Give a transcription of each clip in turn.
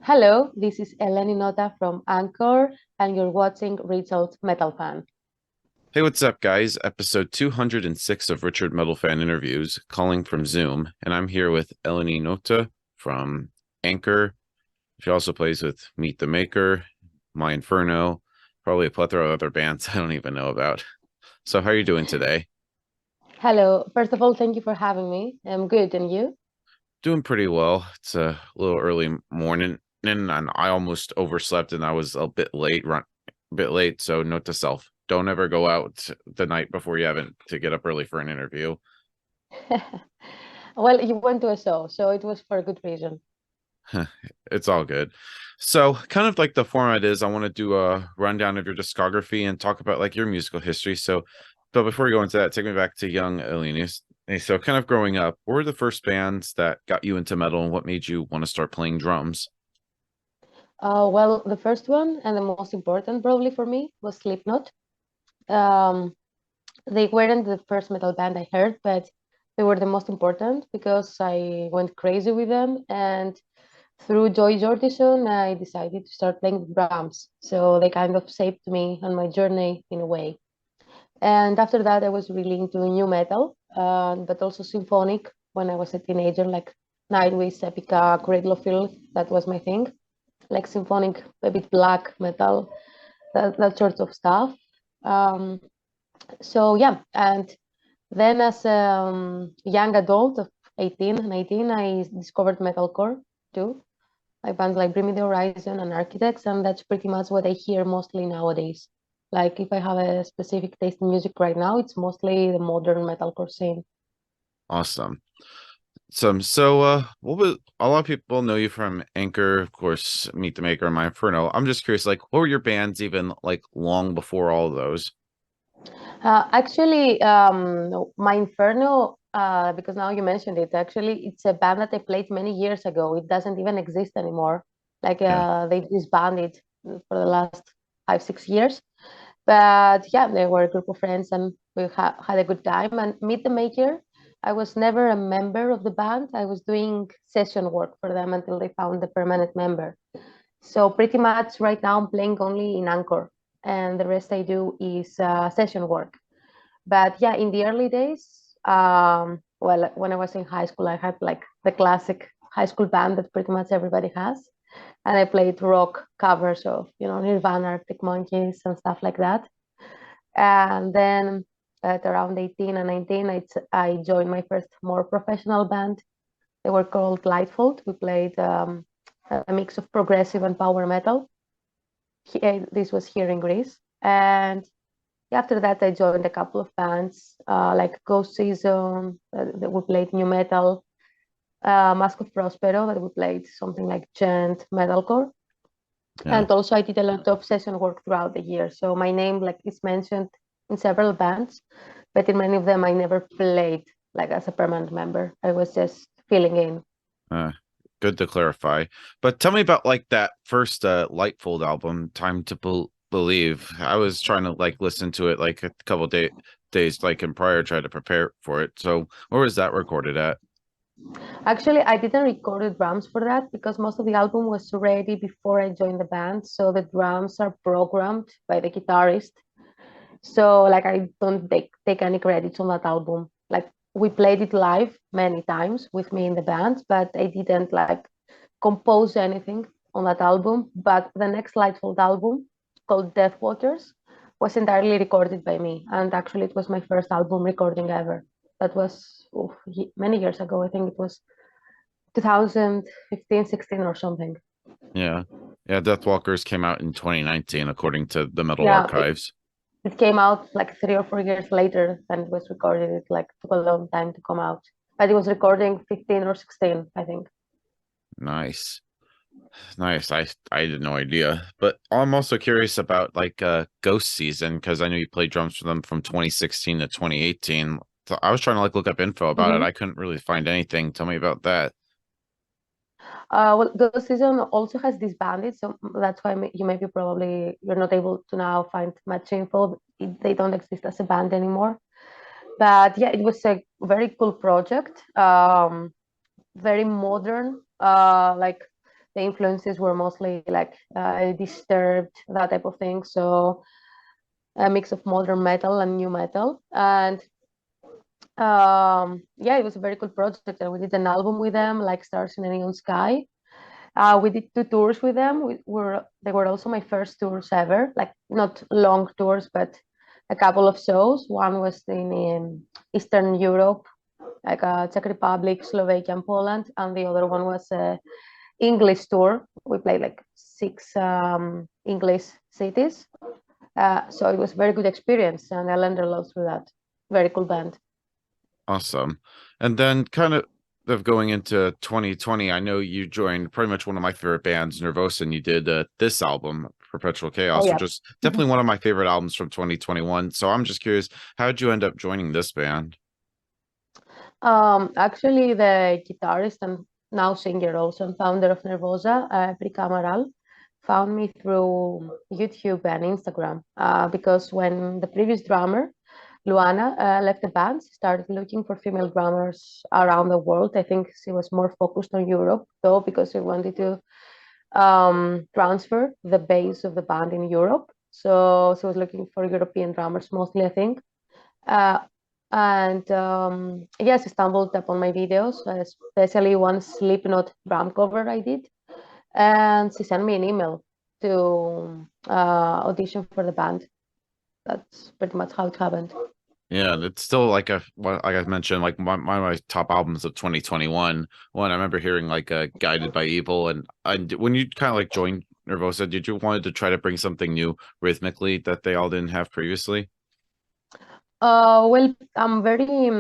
Hello, this is Eleni Nota from Ankor, and you're watching RichardMetalFan. Hey, what's up, guys? Episode 206 of Richard Metal Fan Interviews, calling from Zoom. And I'm here with Eleni Nota from Ankor. She also plays with Meet the Maker, My Inferno, probably a plethora of other bands I don't even know about. So, how are you doing today? Hello, first of all, thank you for having me. I'm good, and you? Doing pretty well. It's a little early morning, and I almost overslept, and I was a bit late. So, note to self: don't ever go out the night before you haven't to get up early for an interview. Well, you went to a show, so it was for a good reason. It's all good. So, kind of like the format is, I want to do a rundown of your discography and talk about like your musical history. So, but before we go into that, take me back to young Eleni. So, kind of growing up, what were the first bands that got you into metal and what made you want to start playing drums? Well, the first one and the most important probably for me was Slipknot. Um, they weren't the first metal band I heard, but they were the most important because I went crazy with them. And through Joy Jordison, I decided to start playing the drums. So they kind of saved me on my journey in a way. And after that, I was really into new metal, but also symphonic when I was a teenager, like Nightwish, Epica, Cradle of Filth. That was my thing, like symphonic, a bit black metal, that sort of stuff. Um, so yeah, and then as a young adult of 18, 19, I discovered metalcore too. Like bands like Bring Me the Horizon and Architects, and that's pretty much what I hear mostly nowadays. Like if I have a specific taste in music right now, it's mostly the modern metalcore scene. Awesome. What was a lot of people know you from Anchor, of course, Meet the Maker, and My Inferno. I'm just curious, like, what were your bands even like long before all of those? Actually, My Inferno, because now you mentioned it, actually, it's a band that I played many years ago. It doesn't even exist anymore. Like Yeah. they disbanded for the last 5, 6 years. But yeah, they were a group of friends and we had a good time. And Meet the Maker, I was never a member of the band. I was doing session work for them until they found the permanent member. So pretty much right now I'm playing only in Ankor, and the rest I do is session work. But yeah, in the early days, well, when I was in high school, I had like the classic high school band that pretty much everybody has, and I played rock covers of Nirvana, Arctic Monkeys, and stuff like that. And then at around 18 and 19, I joined my first more professional band. They were called Lightfold. We played a mix of progressive and power metal. This was here in Greece, and after that, I joined a couple of bands like Ghost Season, that we played new metal, Mask of Prospero, that we played something like gent metalcore. Yeah. And also, I did a lot of session work throughout the year. So my name, like, is mentioned in several bands, but in many of them, I never played like as a permanent member. I was just filling in. Uh, Good to clarify. But tell me about like that first Lightfold album, Time to Believe. I was trying to like listen to it like a couple days like in prior, try to prepare for it. So where was that recorded at? Actually, I didn't record the drums for that because most of the album was ready before I joined the band. So the drums are programmed by the guitarist. So like I don't take any credits on that album. Like we played it live many times with me in the band, but I didn't like compose anything on that album. But the next Lightfold album called Death Waters was entirely recorded by me. And actually it was my first album recording ever. That was many years ago. I think it was 2015, 16 or something. Yeah. Yeah, Deathwalkers came out in 2019 according to the Metal Yeah, Archives. it came out like 3 or 4 years later than it was recorded. It like took a long time to come out, but it was recording 15 or 16, I think. Nice. Nice. I had no idea. But I'm also curious about like Ghost Season because I know you played drums for them from 2016 to 2018. So I was trying to like look up info about it. Mm-hmm. I couldn't really find anything. Tell me about that. Well, Ghost Season also has disbanded, so that's why you maybe probably you're not able to now find much info. They don't exist as a band anymore. But yeah, it was a very cool project, very modern, like the influences were mostly like Disturbed, that type of thing. So a mix of modern metal and new metal. And yeah, it was a very cool project. And we did an album with them, like Stars in a Neon Sky. We did 2 tours with them. They were also my first tours ever, like not long tours, but a couple of shows. One was in Eastern Europe, like Czech Republic, Slovakia, and Poland, and the other one was a English tour. We played like 6 English cities. So it was a very good experience, and I learned a lot through that. Very cool band. Awesome. And then kind of going into 2020, I know you joined pretty much one of my favorite bands, Nervosa, and you did this album, Perpetual Chaos, Oh yeah. which is definitely one of my favorite albums from 2021. So I'm just curious, how did you end up joining this band? Actually, the guitarist and now singer also and founder of Nervosa, Pri, found me through YouTube and Instagram because when the previous drummer, Luana, left the band, she started looking for female drummers around the world. I think she was more focused on Europe, though, because she wanted to transfer the base of the band in Europe. So she was looking for European drummers mostly, I think. Uh, and yes, I stumbled upon my videos, especially one Slipknot drum cover I did, and she sent me an email to audition for the band. That's pretty much how it happened. Yeah, it's still like like I mentioned, like my top albums of 2021. One I remember hearing like Guided by Evil, and when you kind of like joined Nervosa, did you wanted to try to bring something new rhythmically that they all didn't have previously? Well, I'm very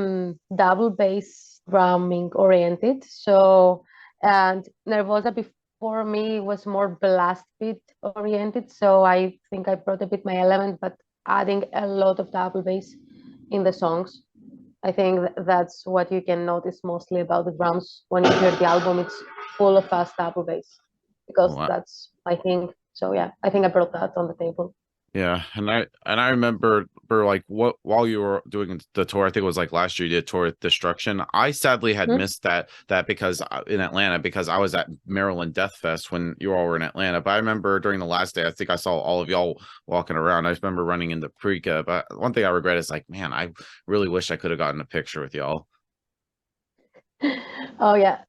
double bass drumming oriented. So, and Nervosa before me was more blast beat oriented. So I think I brought a bit my element, but adding a lot of double bass in the songs. I think that's what you can notice mostly about the drums when you hear the album. It's full of fast double bass because Oh, that's my thing. So yeah, I think I brought that on the table. yeah, and I remember like what while you were doing the tour, I think it was like last year you did tour with Destruction. I sadly had Mhm. missed that because in Atlanta because I was at Maryland Death Fest when you all were in Atlanta. But I remember during the last day, I think I saw all of y'all walking around. I just remember running into Prika. But one thing I regret is like, man, I really wish I could have gotten a picture with y'all. Oh yeah.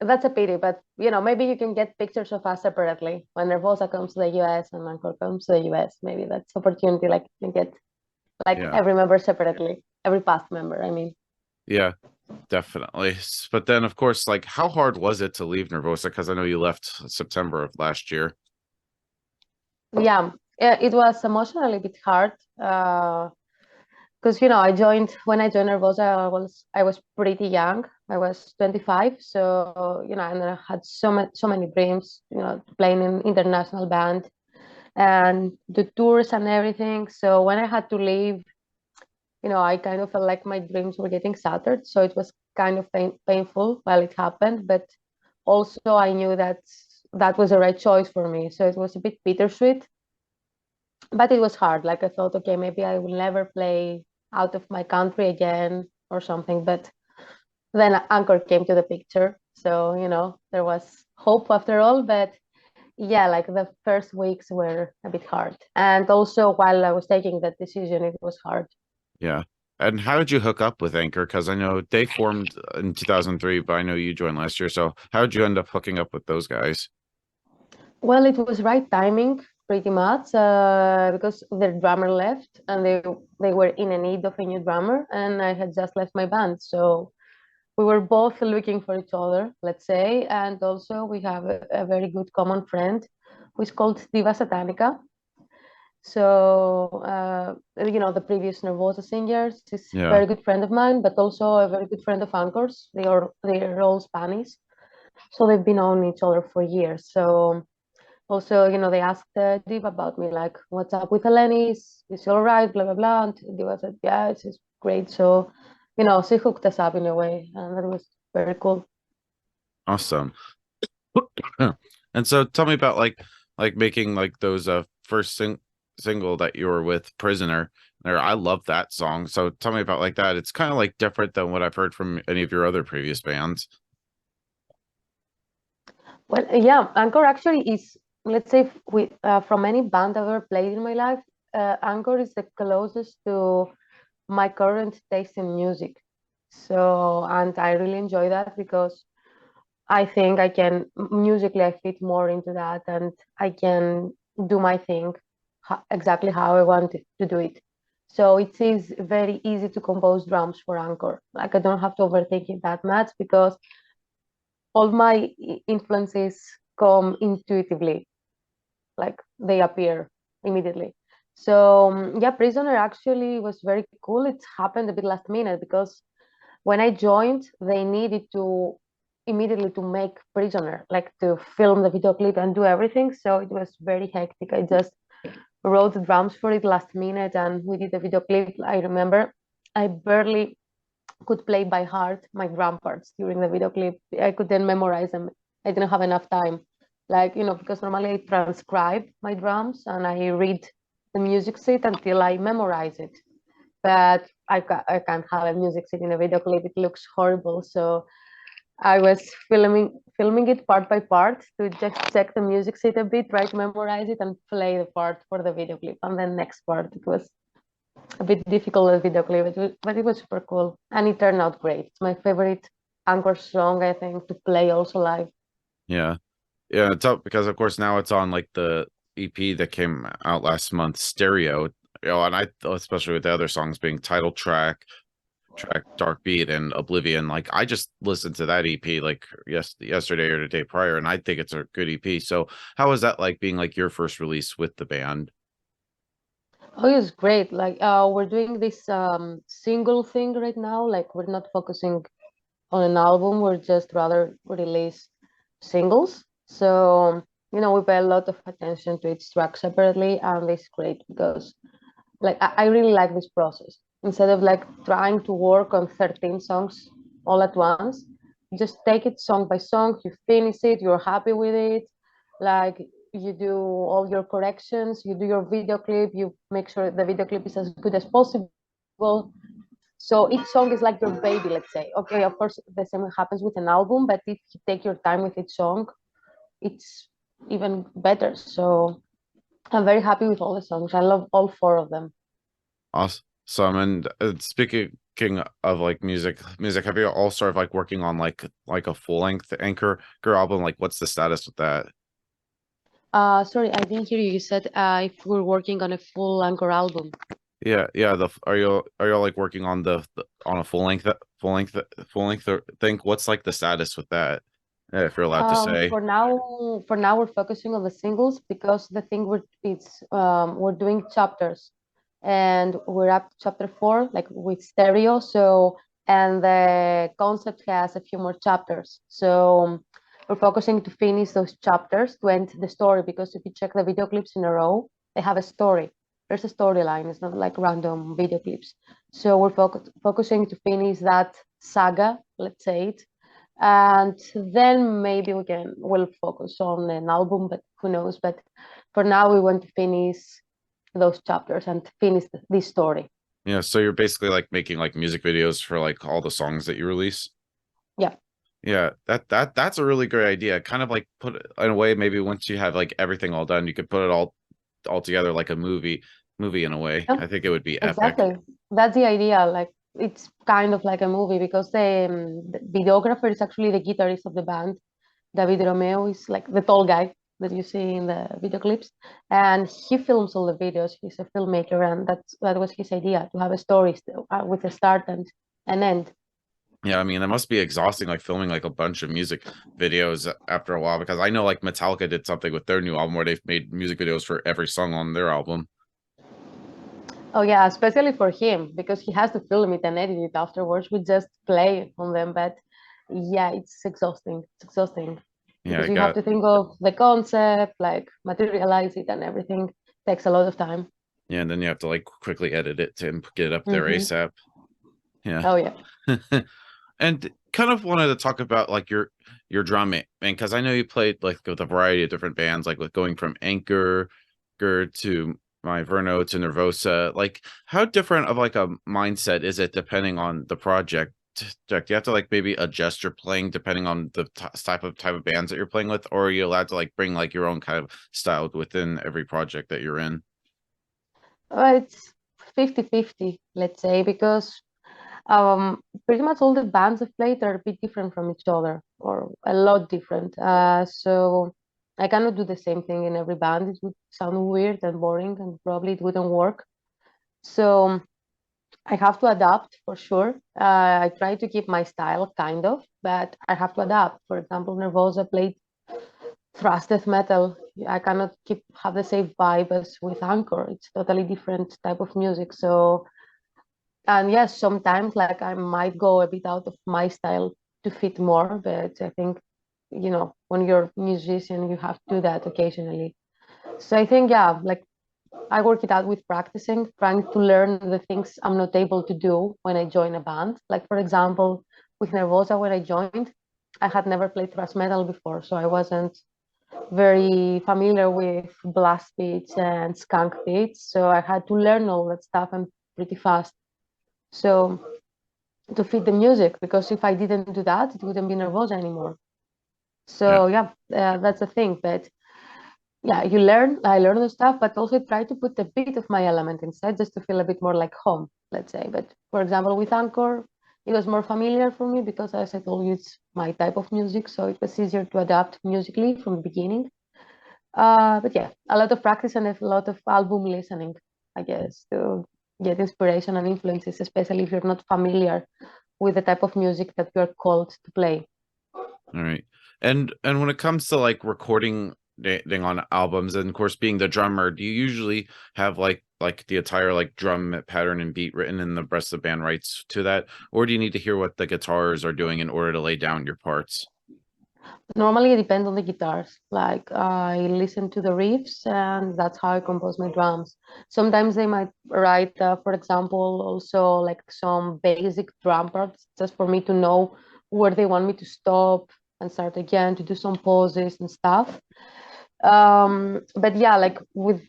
That's a pity, but maybe you can get pictures of us separately when Nervosa comes to the US and Ankor comes to the US. Maybe that's opportunity, like you can get like Yeah, every member separately, every past member, I mean. yeah, definitely. But then, of course, like, how hard was it to leave Nervosa? Because I know you left September of last year. Yeah, it was emotionally a bit hard because when I joined Nervosa, I was pretty young. I was 25, so and I had so many dreams, playing in international band and the tours and everything. So when I had to leave, I kind of felt like my dreams were getting shattered. So it was kind of painful while it happened, but also I knew that that was the right choice for me. So it was a bit bittersweet, but it was hard. Like I thought, okay, maybe I will never play out of my country again or something. But then Ankor came to the picture. So, there was hope after all. But yeah, like the first weeks were a bit hard. And also while I was taking that decision, it was hard. Yeah. And how did you hook up with Anchor? Because I know they formed in 2003, but I know you joined last year. So how did you end up hooking up with those guys? Well, it was right timing pretty much because their drummer left and they were in a need of a new drummer and I had just left my band. So we were both looking for each other, let's say. And also we have a very good common friend who is called Diva Satanica. So, the previous Nervosa singers is a Yeah. very good friend of mine, but also a very good friend of Ankor's. They're all Spanish. So they've been on each other for years. So also, they asked Diva about me, like, what's up with Eleni? Is she all right? Blah, blah, blah. And Diva said, yeah, she's great. So, she hooked us up in a way. And that was very cool. Awesome. And so tell me about like making like those first single that you were with Prisoner. There, I love that song. So tell me about like that. It's kind of like different than what I've heard from any of your other previous bands. Well, yeah, Ankor actually is, let's say, from any band I've ever played in my life, Ankor is the closest to my current taste in music. So, and I really enjoy that because I think I can musically I fit more into that, and I can do my thing exactly how I want to do it. So it is very easy to compose drums for Ankor. Like I don't have to overthink it that much because all my influences come intuitively, like they appear immediately. So yeah, Prisoner actually was very cool. It happened a bit last minute because when I joined, they needed to immediately to make Prisoner, like to film the video clip and do everything. So it was very hectic. I just wrote the drums for it last minute and we did the video clip. I remember I barely could play by heart my drum parts during the video clip. I could then memorize them. I didn't have enough time. Like, because normally I transcribe my drums and I read the music sheet until I memorize it. But I can't have a music sheet in a video clip. It looks horrible. So I was filming it part by part to just check the music sheet a bit, try to memorize it and play the part for the video clip. And then next part, it was a bit difficult with video clip, but it was super cool and it turned out great. It's my favorite Ankor song, I think, to play also live. Yeah. Yeah, it's up because of course now it's on like the EP that came out last month, Stereo. And I especially with the other songs being title track Dark Beat and Oblivion. Like I just listened to that EP like yesterday or the day prior, and I think it's a good EP. So how was that like being like your first release with the band? Oh, it's great. Like we're doing this single thing right now. Like we're not focusing on an album. We're just rather release singles. So we pay a lot of attention to each track separately, and it's great because like I really like this process. Instead of like trying to work on 13 songs all at once, you just take it song by song, you finish it, you're happy with it, like you do all your corrections, you do your video clip, you make sure the video clip is as good as possible. So each song is like your baby, let's say. Okay, of course the same happens with an album, but if you take your time with each song, it's even better. So I'm very happy with all the songs. I love all four of them. Awesome. And speaking of like music, have you all started of like working on like a full length Anchor album? Like, what's the status with that? Sorry, I didn't hear you. You said if we're working on a full Ankor album. Yeah. Are you like working on the on a full length thing? What's like the status with that? If you're allowed to say. For now, we're focusing on the singles because the thing we're doing chapters, and we're up to chapter 4, like with stereo. So, and the concept has a few more chapters. So we're focusing to finish those chapters to end the story because if you check the video clips in a row, they have a story. There's a storyline. It's not like random video clips. So we're focusing to finish that saga, let's say it, and then maybe we'll focus on an album, but who knows. But for now we want to finish those chapters and finish this story. Yeah, so you're basically like making like music videos for like all the songs that you release. Yeah. Yeah, that's a really great idea. Kind of like put it in a way, maybe once you have like everything all done, you could put it all together like a movie in a way. Yeah, I think it would be epic. exactly, that's the idea. Like it's kind of like a movie because the videographer is actually the guitarist of the band. David Romeo is like the tall guy that you see in the video clips, and he films all the videos. He's a filmmaker, and that was his idea to have a story with a start and an end. Yeah, I mean, it must be exhausting like filming like a bunch of music videos after a while because I know like Metallica did something with their new album where they've made music videos for every song on their album. Oh yeah, especially for him because he has to film it and edit it afterwards. We just play on them, but yeah, it's exhausting. It's exhausting Yeah, I because you have got to think of the concept, like materialize it, and everything takes a lot of time. yeah, and then you have to like quickly edit it to get it up there Hmm. ASAP. Yeah. Oh yeah. And kind of wanted to talk about like your drumming, and because I know you played like with a variety of different bands, like with going from Anchor to my Verno to Nervosa. Like, how different of like a mindset is it depending on the project Jack, do you have to like maybe adjust your playing depending on the type of bands that you're playing with, or are you allowed to like bring like your own kind of style within every project that you're in? It's 50-50, let's say, because pretty much all the bands I've played are a bit different from each other, or a lot different. So I cannot do the same thing in every band. It would sound weird and boring, and probably it wouldn't work. So I have to adapt for sure. I try to keep my style, kind of, but I have to adapt. For example, Nervosa played thrash death metal. I cannot have the same vibe as with Ankor. It's totally different type of music. So, and yes, sometimes like I might go a bit out of my style to fit more, but I think, when you're a musician, you have to do that occasionally. So I think, yeah, like I work it out with practicing, trying to learn the things I'm not able to do when I join a band. Like, for example, with Nervosa, when I joined, I had never played thrash metal before, so I wasn't very familiar with blast beats and skunk beats. So I had to learn all that stuff and pretty fast. So to fit the music, because if I didn't do that, it wouldn't be Nervosa anymore. Yeah. So yeah, that's the thing. But yeah, I learn the stuff, but also try to put a bit of my element inside just to feel a bit more like home, let's say. But for example, with Ankor, it was more familiar for me because, as I told you, it's my type of music, so it was easier to adapt musically from the beginning. But yeah, a lot of practice and a lot of album listening, I guess, to get inspiration and influences, especially if you're not familiar with the type of music that you're called to play. All right. And when it comes to like recording thing on albums, and of course being the drummer, do you usually have like the entire like drum pattern and beat written and the rest of the band writes to that, or do you need to hear what the guitars are doing in order to lay down your parts? Normally, it depends on the guitars. Like I listen to the riffs, and that's how I compose my drums. Sometimes they might write, for example, also like some basic drum parts, just for me to know where they want me to stop and start again, to do some pauses and stuff. But yeah, like with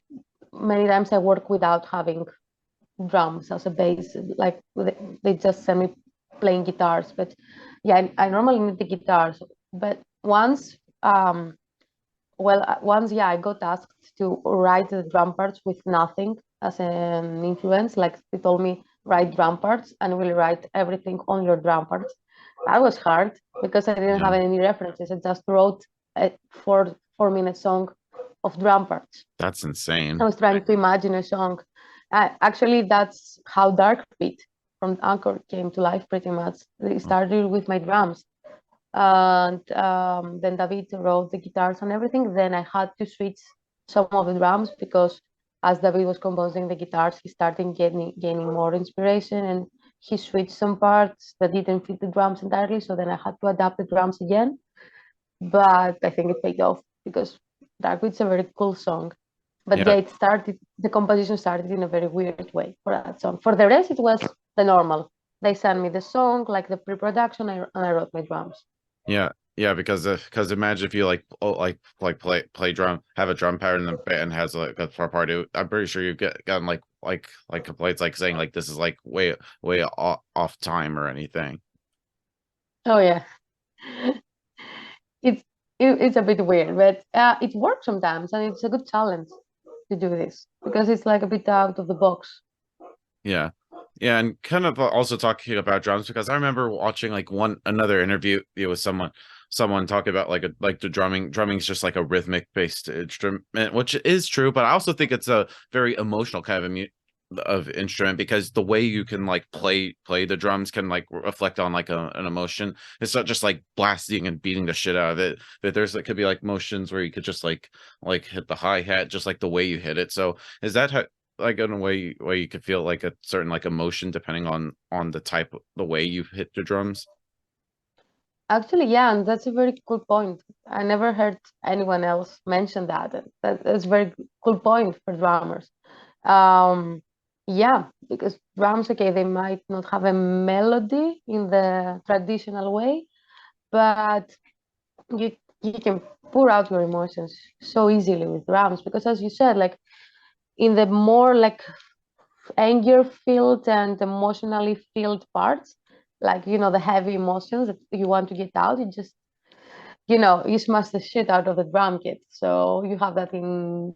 many times I work without having drums as a bass. Like they just send me playing guitars. But yeah, I normally need the guitars. But once, yeah, I got asked to write the drum parts with nothing as an influence. Like they told me, write drum parts and we'll write everything on your drum parts. That was hard because I didn't have Yeah, any references. I just wrote a 4 minute song of drum parts. that's I insane. was trying to imagine a song. Actually, that's how Dark Beat from Ankor came to life pretty much. It started with my drums. And then David wrote the guitars and everything. Then I had to switch some of the drums because as David was composing the guitars, he started gaining more inspiration and he switched some parts that didn't fit the drums entirely. So then I had to adapt the drums again. But I think it paid off because Dark Beat's a very cool song. But Yeah, yeah, the composition started in a very weird way for that song. For the rest, it was the normal. They sent me the song, like the pre-production, and I wrote my drums. yeah, yeah. Because imagine if you like play drum, have a drum pattern, and the band has like a part. I'm pretty sure you've gotten like complaints like saying like this is like way off time or anything. Oh yeah, it's it's a bit weird, but it works sometimes, and it's a good challenge to do this because it's like a bit out of the box. Yeah. Yeah, and kind of also talking about drums because I remember watching like another interview with someone talking about like the drumming's just like a rhythmic based instrument, which is true, but I also think it's a very emotional kind of of instrument because the way you can like play the drums can like reflect on like an emotion. It's not just like blasting and beating the shit out of it, but it could be like motions where you could just like hit the hi-hat just like the way you hit it. So is that how like in a way you could feel like a certain like emotion depending on the way you hit the drums? Actually, yeah, and that's a very cool point. I never heard anyone else mention that. That's a very cool point for drummers. Um, yeah, because drums, okay, they might not have a melody in the traditional way, but you you can pour out your emotions so easily with drums because, as you said, like in the more like anger filled and emotionally filled parts, like, the heavy emotions that you want to get out. You just, you smash the shit out of the drum kit. So you have that in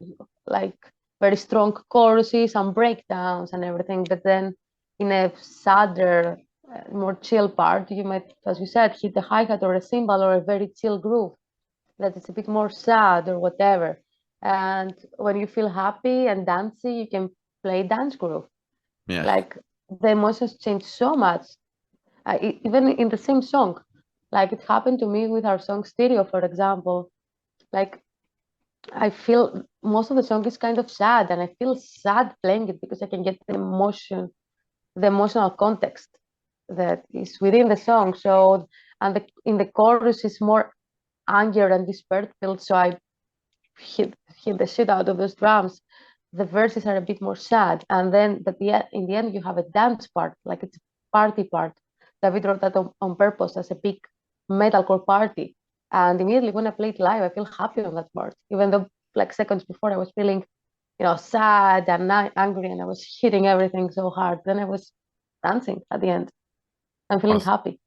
like very strong choruses and breakdowns and everything. But then in a sadder, more chill part, you might, as you said, hit the hi-hat or a cymbal or a very chill groove that it's a bit more sad or whatever. And when you feel happy and dancey, you can play dance groove. Yeah. Like the emotions change so much, even in the same song. Like it happened to me with our song Stereo, for example. Like I feel most of the song is kind of sad, and I feel sad playing it because I can get the emotional context that is within the song. So, and in the chorus is more anger and despair filled. So I hit the shit out of those drums. The verses are a bit more sad, and then in the end you have a dance part, like it's a party part. David wrote that on purpose as a big metalcore party, and immediately when I play it live, I feel happy on that part, even though like seconds before I was feeling, sad and angry, and I was hitting everything so hard. Then I was dancing at the end. I'm feeling Awesome. happy.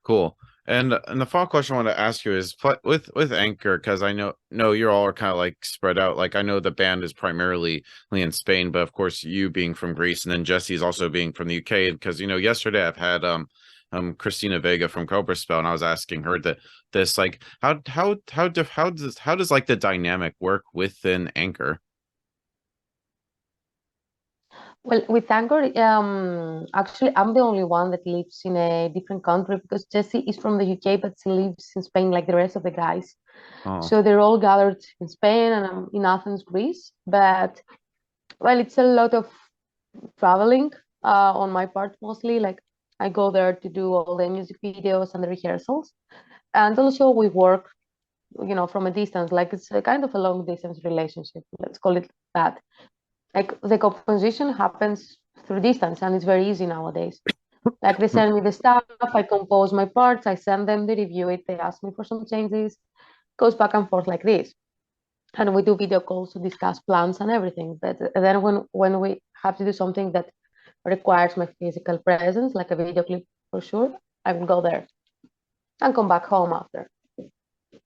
Cool. And the final question I want to ask you is with Ankor, because I know you all are kind of like spread out. Like I know the band is primarily in Spain, but of course you being from Greece, and then Jesse's also being from the UK. Because yesterday I've had Christina Vega from Cobra Spell, and I was asking her that this like how does like the dynamic work within Ankor? Well, with Ankor, actually, I'm the only one that lives in a different country because Jessie is from the UK, but she lives in Spain like the rest of the guys. Oh, So they're all gathered in Spain, and I'm in Athens, Greece. But, well, it's a lot of traveling on my part mostly. Like, I go there to do all the music videos and the rehearsals. And also, we work, from a distance. Like, it's a kind of a long distance relationship. Let's call it that. Like the composition happens through distance, and it's very easy nowadays. Like they send me the stuff, I compose my parts, I send them, they review it, they ask me for some changes, goes back and forth like this. And we do video calls to discuss plans and everything. But then when we have to do something that requires my physical presence, like a video clip for sure, I will go there and come back home after.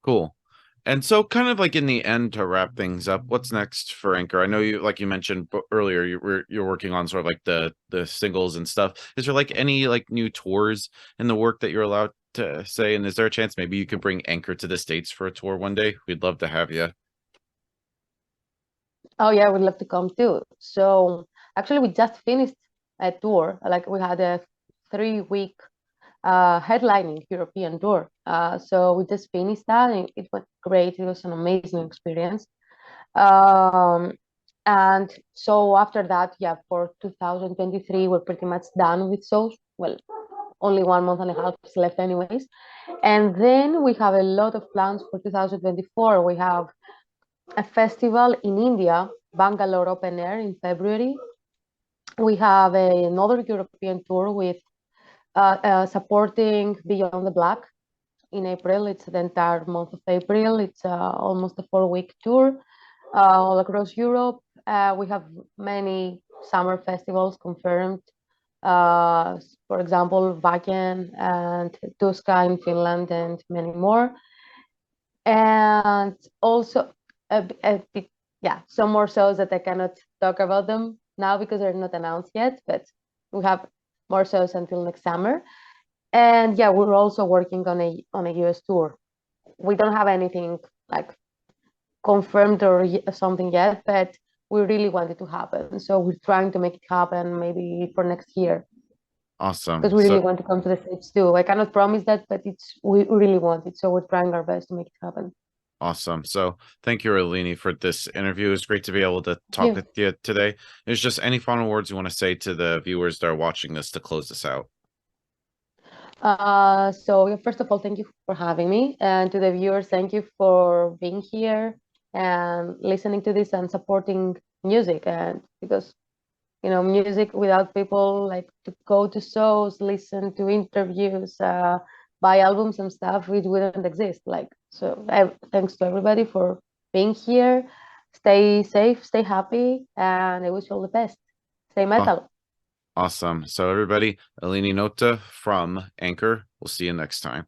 cool. And so, kind of like in the end, to wrap things up, what's next for Ankor? I know you, like you mentioned earlier, you're working on sort of like the singles and stuff. Is there like any like new tours in the work that you're allowed to say? And is there a chance maybe you could bring Ankor to the States for a tour one day? We'd love to have you. Oh yeah, I would love to come too. So actually we just finished a tour. Like we had a 3 week headlining European tour. So we just finished that, and it went great. It was an amazing experience. Um, and so after that, yeah, for 2023, we're pretty much done with shows. Well, only 1 month and a half is left, anyways. And then we have a lot of plans for 2024. We have a festival in India, Bangalore Open Air in February. We have another European tour with supporting Beyond the Black in April. It's the entire month of April. It's almost a 4 week tour all across Europe. We have many summer festivals confirmed. For example, Wacken and Tuska in Finland and many more. And also, yeah, some more shows that I cannot talk about them now because they're not announced yet, but we have more shows until next summer. And yeah, we're also working on a US tour. We don't have anything like confirmed or something yet, but we really want it to happen. So we're trying to make it happen maybe for next year because Awesome. we really So want to come to the States too. I cannot promise that, but we really want it. So we're trying our best to make it happen. awesome. So thank you, Eleni, for this interview. It was great to be able to talk Yeah. with you today. There's just any final words you want to say to the viewers that are watching this to close this out? So yeah, first of all, thank you for having me, and to the viewers, thank you for being here and listening to this and supporting music. And because music without people like to go to shows, listen to interviews, buy albums and stuff, it wouldn't exist. Like so, thanks to everybody for being here. Stay safe, stay happy, and I wish you all the best. Stay Oh, metal. Awesome. So everybody, Eleni Nota from Ankor. We'll see you next time.